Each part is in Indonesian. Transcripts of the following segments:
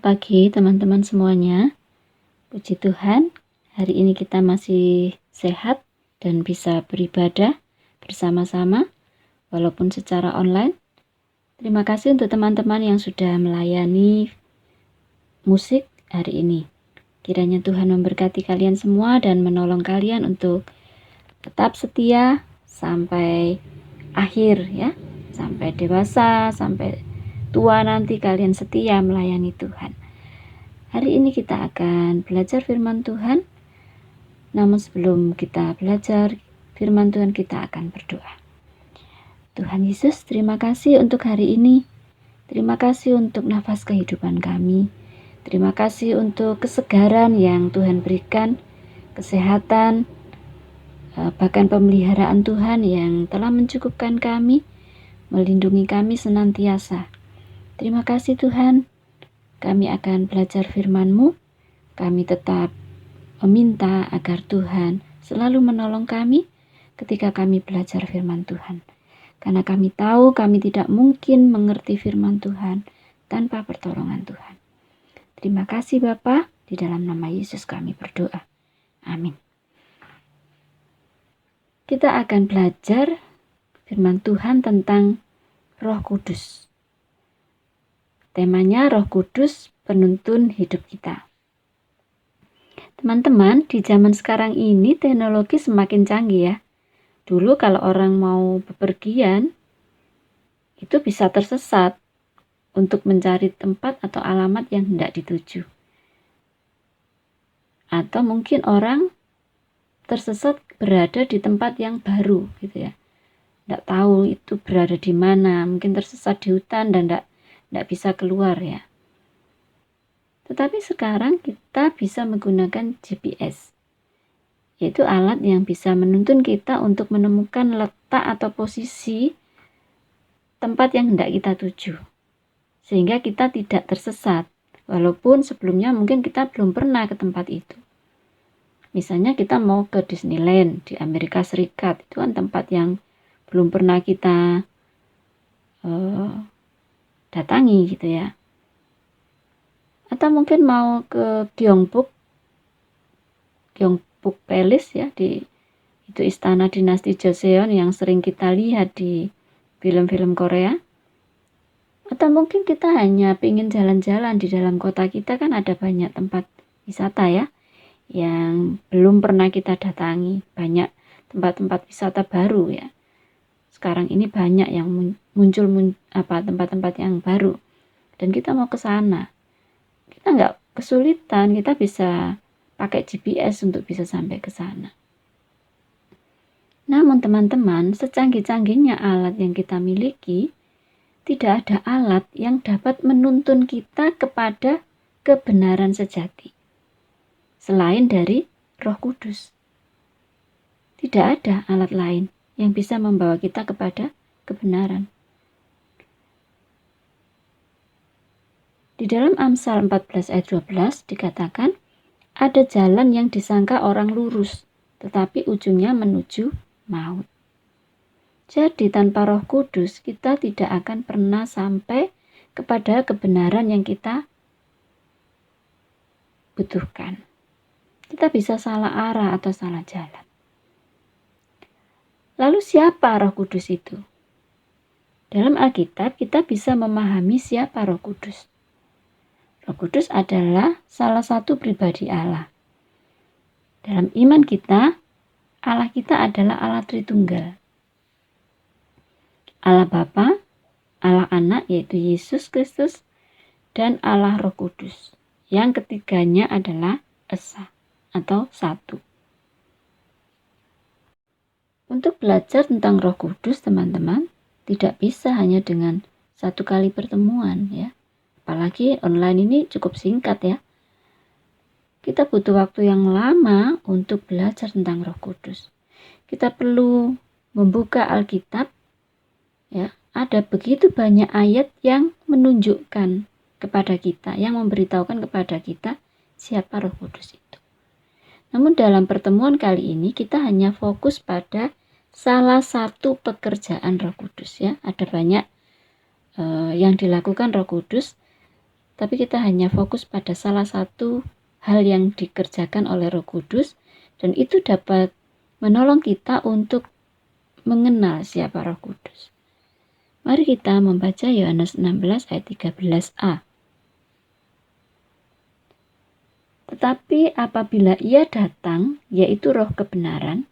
Selamat pagi teman-teman semuanya. Puji Tuhan, hari ini kita masih sehat dan bisa beribadah bersama-sama walaupun secara online. Terima kasih untuk teman-teman yang sudah melayani musik hari ini. Kiranya Tuhan memberkati kalian semua dan menolong kalian untuk tetap setia sampai akhir ya. Sampai dewasa, sampai tua nanti kalian setia melayani Tuhan. Hari ini kita akan belajar firman Tuhan. Namun sebelum kita belajar firman Tuhan, kita akan berdoa. Tuhan Yesus, terima kasih untuk hari ini. Terima kasih untuk nafas kehidupan kami. Terima kasih untuk kesegaran yang Tuhan berikan, kesehatan, bahkan pemeliharaan Tuhan yang telah mencukupkan kami, melindungi kami senantiasa. Terima kasih Tuhan. Kami akan belajar firman-Mu. Kami tetap meminta agar Tuhan selalu menolong kami ketika kami belajar firman Tuhan. Karena kami tahu kami tidak mungkin mengerti firman Tuhan tanpa pertolongan Tuhan. Terima kasih Bapa, di dalam nama Yesus kami berdoa. Amin. Kita akan belajar firman Tuhan tentang Roh Kudus. Temanya Roh Kudus, penuntun hidup kita. Teman-teman, di zaman sekarang ini teknologi semakin canggih ya. Dulu kalau orang mau bepergian, itu bisa tersesat untuk mencari tempat atau alamat yang hendak dituju. Atau mungkin orang tersesat berada di tempat yang baru gitu ya. Tidak tahu itu berada di mana, mungkin tersesat di hutan dan tidak bisa keluar ya. Tetapi sekarang kita bisa menggunakan GPS, yaitu alat yang bisa menuntun kita untuk menemukan letak atau posisi tempat yang hendak kita tuju, sehingga kita tidak tersesat, walaupun sebelumnya mungkin kita belum pernah ke tempat itu. Misalnya kita mau ke Disneyland di Amerika Serikat, itu kan tempat yang belum pernah kita datangi gitu ya. Atau mungkin mau ke Gyeongbok Palace ya, itu istana dinasti Joseon yang sering kita lihat di film-film Korea. Atau mungkin kita hanya ingin jalan-jalan di dalam kota kita, kan ada banyak tempat wisata ya yang belum pernah kita datangi, banyak tempat-tempat wisata baru ya. Sekarang ini banyak yang muncul tempat-tempat yang baru dan kita mau ke sana. Kita nggak kesulitan, kita bisa pakai GPS untuk bisa sampai ke sana. Namun teman-teman, secanggih-canggihnya alat yang kita miliki, tidak ada alat yang dapat menuntun kita kepada kebenaran sejati selain dari Roh Kudus. Tidak ada alat lain yang bisa membawa kita kepada kebenaran. Di dalam Amsal 14 ayat 12 dikatakan, ada jalan yang disangka orang lurus, tetapi ujungnya menuju maut. Jadi tanpa Roh Kudus kita tidak akan pernah sampai kepada kebenaran yang kita butuhkan. Kita bisa salah arah atau salah jalan. Lalu siapa Roh Kudus itu? Dalam Alkitab kita bisa memahami siapa Roh Kudus. Roh Kudus adalah salah satu pribadi Allah. Dalam iman kita, Allah kita adalah Allah Tritunggal. Allah Bapa, Allah Anak yaitu Yesus Kristus, dan Allah Roh Kudus. Yang ketiganya adalah Esa atau satu. Untuk belajar tentang Roh Kudus, teman-teman, tidak bisa hanya dengan satu kali pertemuan ya. Apalagi online ini cukup singkat ya. Kita butuh waktu yang lama untuk belajar tentang Roh Kudus. Kita perlu membuka Alkitab ya. Ada begitu banyak ayat yang menunjukkan kepada kita, yang memberitahukan kepada kita siapa Roh Kudus itu. Namun dalam pertemuan kali ini kita hanya fokus pada salah satu pekerjaan Roh Kudus ya. Ada banyak yang dilakukan Roh Kudus. tapi kita hanya fokus pada salah satu hal yang dikerjakan oleh Roh Kudus, dan itu dapat menolong kita untuk mengenal siapa Roh Kudus. Mari kita membaca Yohanes 16 ayat 13a. Tetapi apabila Ia datang, yaitu Roh kebenaran,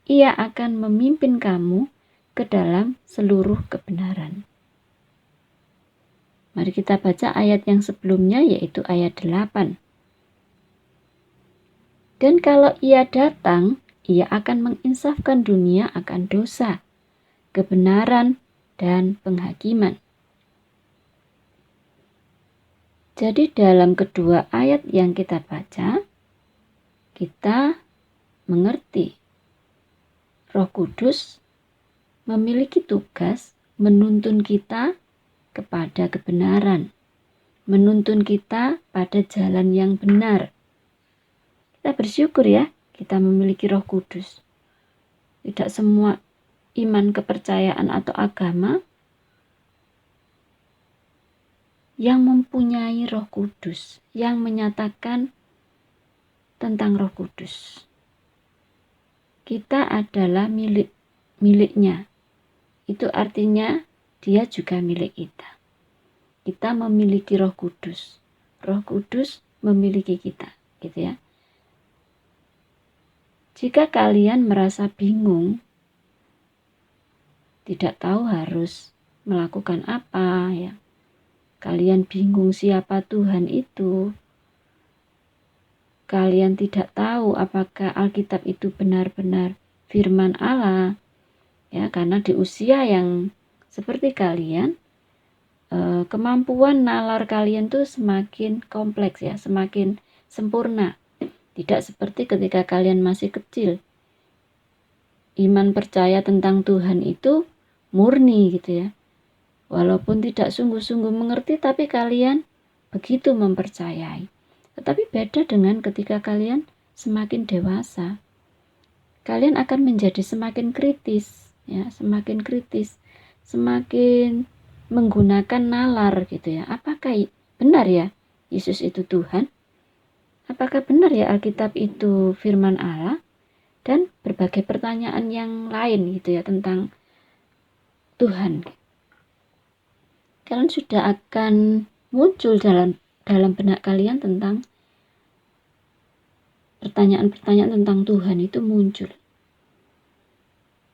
Ia akan memimpin kamu ke dalam seluruh kebenaran. Mari kita baca ayat yang sebelumnya, yaitu ayat 8. Dan kalau Ia datang, Ia akan menginsafkan dunia akan dosa, kebenaran, dan penghakiman. Jadi dalam kedua ayat yang kita baca, kita mengerti Roh Kudus memiliki tugas menuntun kita kepada kebenaran, menuntun kita pada jalan yang benar. Kita bersyukur ya, kita memiliki Roh Kudus. Tidak semua iman, kepercayaan, atau agama yang mempunyai Roh Kudus, yang menyatakan tentang Roh Kudus. Kita adalah miliknya. Itu artinya Dia juga milik kita. Kita memiliki Roh Kudus. Roh Kudus memiliki kita, gitu ya. Jika kalian merasa bingung, tidak tahu harus melakukan apa, ya. Kalian bingung siapa Tuhan itu. Kalian tidak tahu apakah Alkitab itu benar-benar firman Allah. Ya, karena di usia yang seperti kalian, kemampuan nalar kalian tuh semakin kompleks ya, semakin sempurna. Tidak seperti ketika kalian masih kecil. Iman percaya tentang Tuhan itu murni gitu ya. Walaupun tidak sungguh-sungguh mengerti, tapi kalian begitu mempercayai. Tetapi beda dengan ketika kalian semakin dewasa. Kalian akan menjadi semakin kritis, ya, semakin kritis, semakin menggunakan nalar gitu ya. Apakah benar ya Yesus itu Tuhan? Apakah benar ya Alkitab itu firman Allah? Dan berbagai pertanyaan yang lain gitu ya tentang Tuhan. Kalian sudah akan muncul dalam benak kalian tentang pertanyaan-pertanyaan tentang Tuhan itu muncul.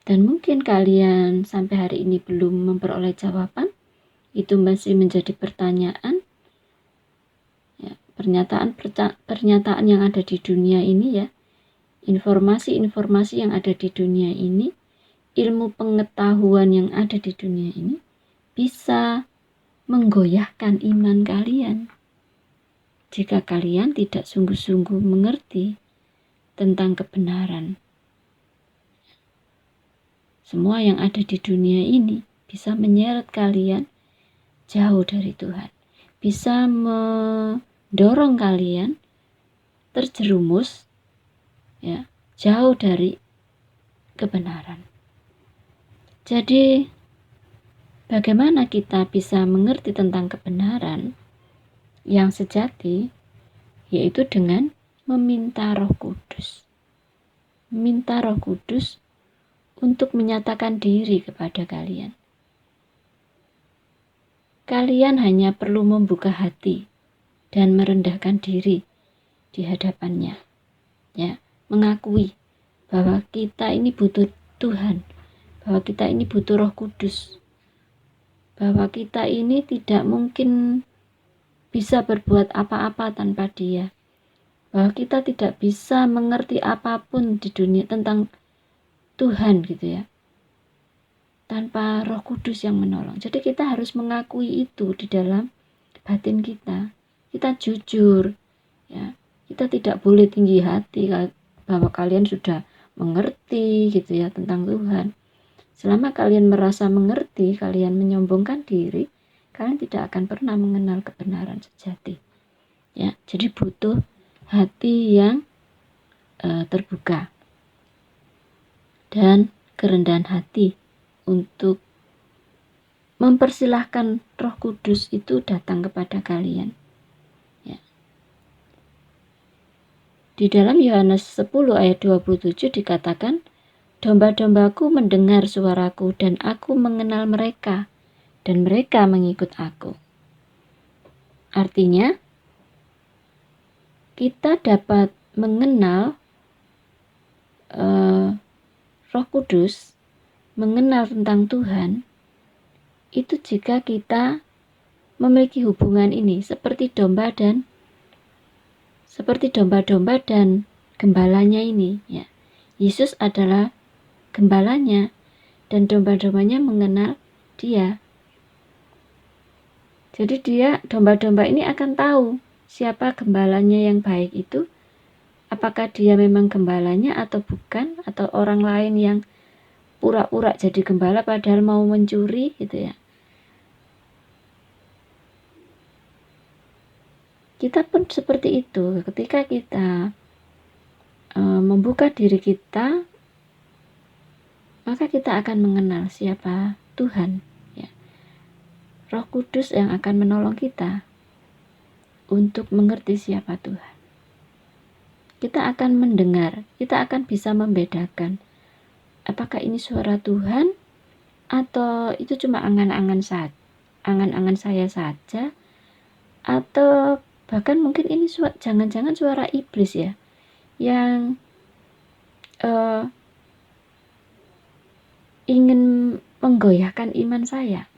Dan mungkin kalian sampai hari ini belum memperoleh jawaban, itu masih menjadi pertanyaan. Ya, pernyataan yang ada di dunia ini ya, informasi-informasi yang ada di dunia ini, ilmu pengetahuan yang ada di dunia ini bisa menggoyahkan iman kalian jika kalian tidak sungguh-sungguh mengerti tentang kebenaran. Semua yang ada di dunia ini bisa menyeret kalian jauh dari Tuhan, bisa mendorong kalian terjerumus ya, jauh dari kebenaran. Jadi bagaimana kita bisa mengerti tentang kebenaran yang sejati? Yaitu dengan meminta Roh Kudus. Minta Roh Kudus untuk menyatakan diri kepada kalian. Kalian hanya perlu membuka hati dan merendahkan diri di hadapannya. Ya, mengakui bahwa kita ini butuh Tuhan, bahwa kita ini butuh Roh Kudus, bahwa kita ini tidak mungkin bisa berbuat apa-apa tanpa Dia, bahwa kita tidak bisa mengerti apapun di dunia tentang Tuhan gitu ya, tanpa Roh Kudus yang menolong. Jadi kita harus mengakui itu di dalam batin kita. Kita jujur ya, kita tidak boleh tinggi hati bahwa kalian sudah mengerti gitu ya tentang Tuhan. Selama kalian merasa mengerti, kalian menyombongkan diri, kalian tidak akan pernah mengenal kebenaran sejati. Ya, jadi butuh hati yang terbuka dan kerendahan hati untuk mempersilahkan Roh Kudus itu datang kepada kalian. Di dalam Yohanes 10 ayat 27 dikatakan, domba-dombaku mendengar suaraku dan aku mengenal mereka dan mereka mengikut aku. Artinya, kita dapat mengenal Roh Kudus, mengenal tentang Tuhan, itu jika kita memiliki hubungan ini seperti domba-domba dan gembalanya ini, ya. Yesus adalah gembalanya dan domba-dombanya mengenal dia. Jadi domba-domba ini akan tahu siapa gembalanya yang baik itu, apakah dia memang gembalanya atau bukan, atau orang lain yang pura-pura jadi gembala padahal mau mencuri gitu ya. Kita pun seperti itu, ketika kita membuka diri kita, maka kita akan mengenal siapa Tuhan, ya. Roh Kudus yang akan menolong kita untuk mengerti siapa Tuhan. Kita akan mendengar, kita akan bisa membedakan apakah ini suara Tuhan atau itu cuma angan-angan saya saja, atau bahkan mungkin ini jangan-jangan suara iblis ya, yang ingin menggoyahkan iman saya.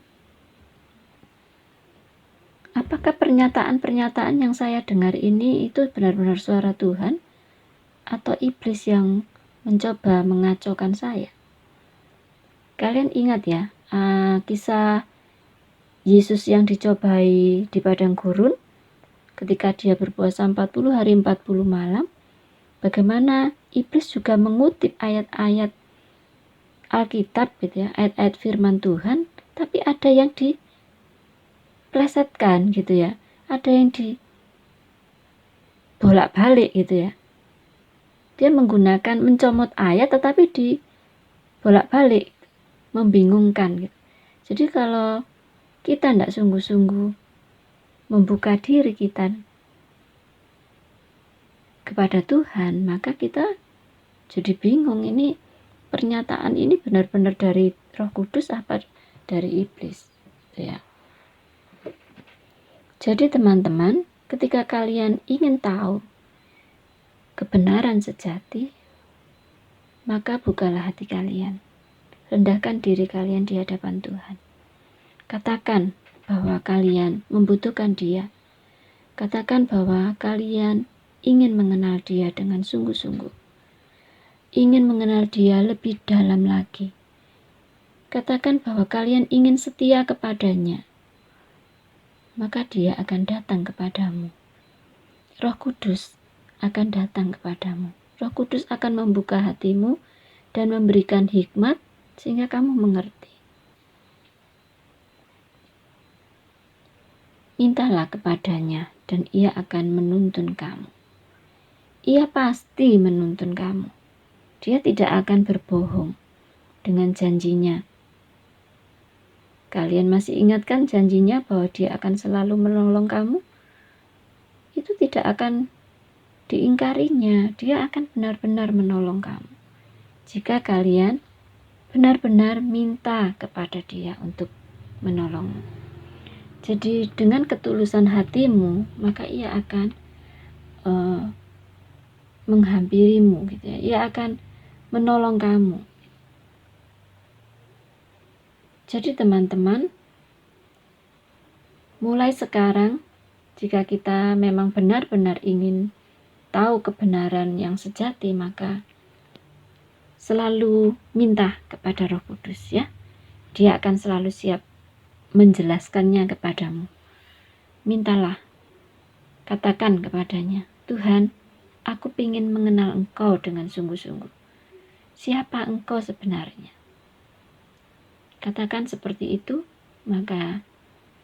Apakah pernyataan-pernyataan yang saya dengar ini itu benar-benar suara Tuhan atau iblis yang mencoba mengacaukan saya? Kalian ingat ya, kisah Yesus yang dicobai di padang gurun ketika dia berpuasa 40 hari 40 malam, bagaimana iblis juga mengutip ayat-ayat Alkitab gitu ya, ayat-ayat firman Tuhan, tapi ada yang diplesetkan gitu ya, ada yang dibolak-balik gitu ya. Dia menggunakan mencomot ayat tetapi dibolak-balik, membingungkan gitu. Jadi kalau kita tidak sungguh-sungguh membuka diri kita kepada Tuhan, maka kita jadi bingung, ini pernyataan ini benar-benar dari Roh Kudus apa dari iblis, ya. Jadi teman-teman, ketika kalian ingin tahu kebenaran sejati, maka bukalah hati kalian, rendahkan diri kalian di hadapan Tuhan. Katakan bahwa kalian membutuhkan Dia. Katakan bahwa kalian ingin mengenal Dia dengan sungguh-sungguh, ingin mengenal Dia lebih dalam lagi. Katakan bahwa kalian ingin setia kepadanya, maka Dia akan datang kepadamu. Roh Kudus akan datang kepadamu. Roh Kudus akan membuka hatimu dan memberikan hikmat sehingga kamu mengerti. Mintalah kepadanya dan Ia akan menuntun kamu. Ia pasti menuntun kamu. Dia tidak akan berbohong dengan janjinya. Kalian masih ingatkan janjinya bahwa Dia akan selalu menolong kamu? Itu tidak akan diingkarinya. Dia akan benar-benar menolong kamu jika kalian benar-benar minta kepada Dia untuk menolongmu. Jadi dengan ketulusan hatimu, maka Ia akan menghampirimu gitu ya. Ia akan menolong kamu. Jadi teman-teman, mulai sekarang jika kita memang benar-benar ingin tahu kebenaran yang sejati, maka selalu minta kepada Roh Kudus ya. Dia akan selalu siap menjelaskannya kepadamu. Mintalah, katakan kepadanya, Tuhan, aku ingin mengenal Engkau dengan sungguh-sungguh. Siapa Engkau sebenarnya? Katakan seperti itu, maka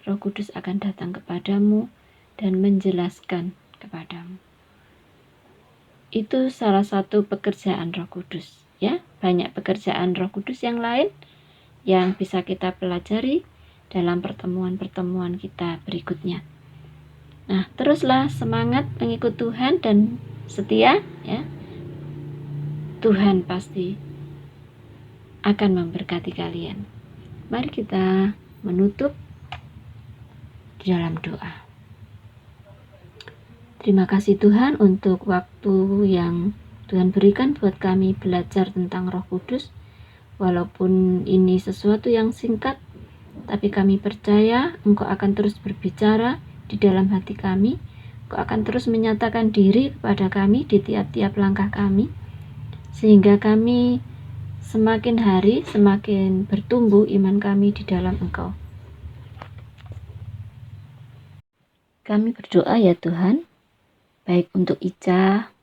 Roh Kudus akan datang kepadamu dan menjelaskan kepadamu. Itu salah satu pekerjaan Roh Kudus, ya. Banyak pekerjaan Roh Kudus yang lain yang bisa kita pelajari dalam pertemuan-pertemuan kita berikutnya. Nah, teruslah semangat mengikut Tuhan dan setia, ya, Tuhan pasti akan memberkati kalian. Mari kita menutup di dalam doa. Terima kasih Tuhan untuk waktu yang Tuhan berikan buat kami belajar tentang Roh Kudus. Walaupun ini sesuatu yang singkat, tapi kami percaya Engkau akan terus berbicara di dalam hati kami. Engkau akan terus menyatakan diri kepada kami di tiap-tiap langkah kami, sehingga kami semakin hari semakin bertumbuh iman kami di dalam Engkau. Kami berdoa ya Tuhan, baik untuk Ica,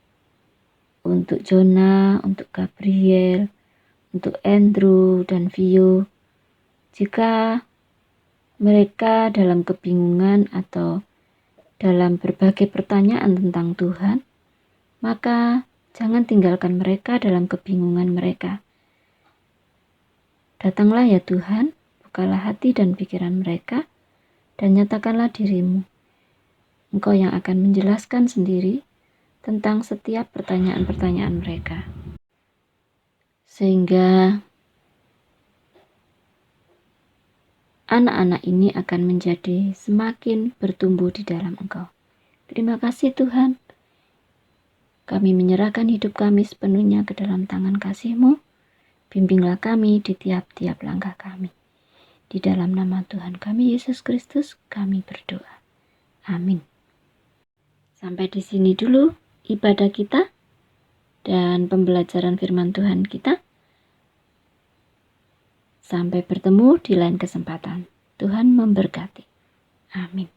untuk Jonah, untuk Gabriel, untuk Andrew dan Vio. Jika mereka dalam kebingungan atau dalam berbagai pertanyaan tentang Tuhan, maka jangan tinggalkan mereka dalam kebingungan mereka. Datanglah ya Tuhan, bukalah hati dan pikiran mereka, dan nyatakanlah diri-Mu. Engkau yang akan menjelaskan sendiri tentang setiap pertanyaan-pertanyaan mereka. Sehingga anak-anak ini akan menjadi semakin bertumbuh di dalam Engkau. Terima kasih Tuhan. Kami menyerahkan hidup kami sepenuhnya ke dalam tangan kasih-Mu. Bimbinglah kami di tiap-tiap langkah kami. Di dalam nama Tuhan kami Yesus Kristus, kami berdoa. Amin. Sampai di sini dulu ibadah kita dan pembelajaran firman Tuhan kita. Sampai bertemu di lain kesempatan. Tuhan memberkati. Amin.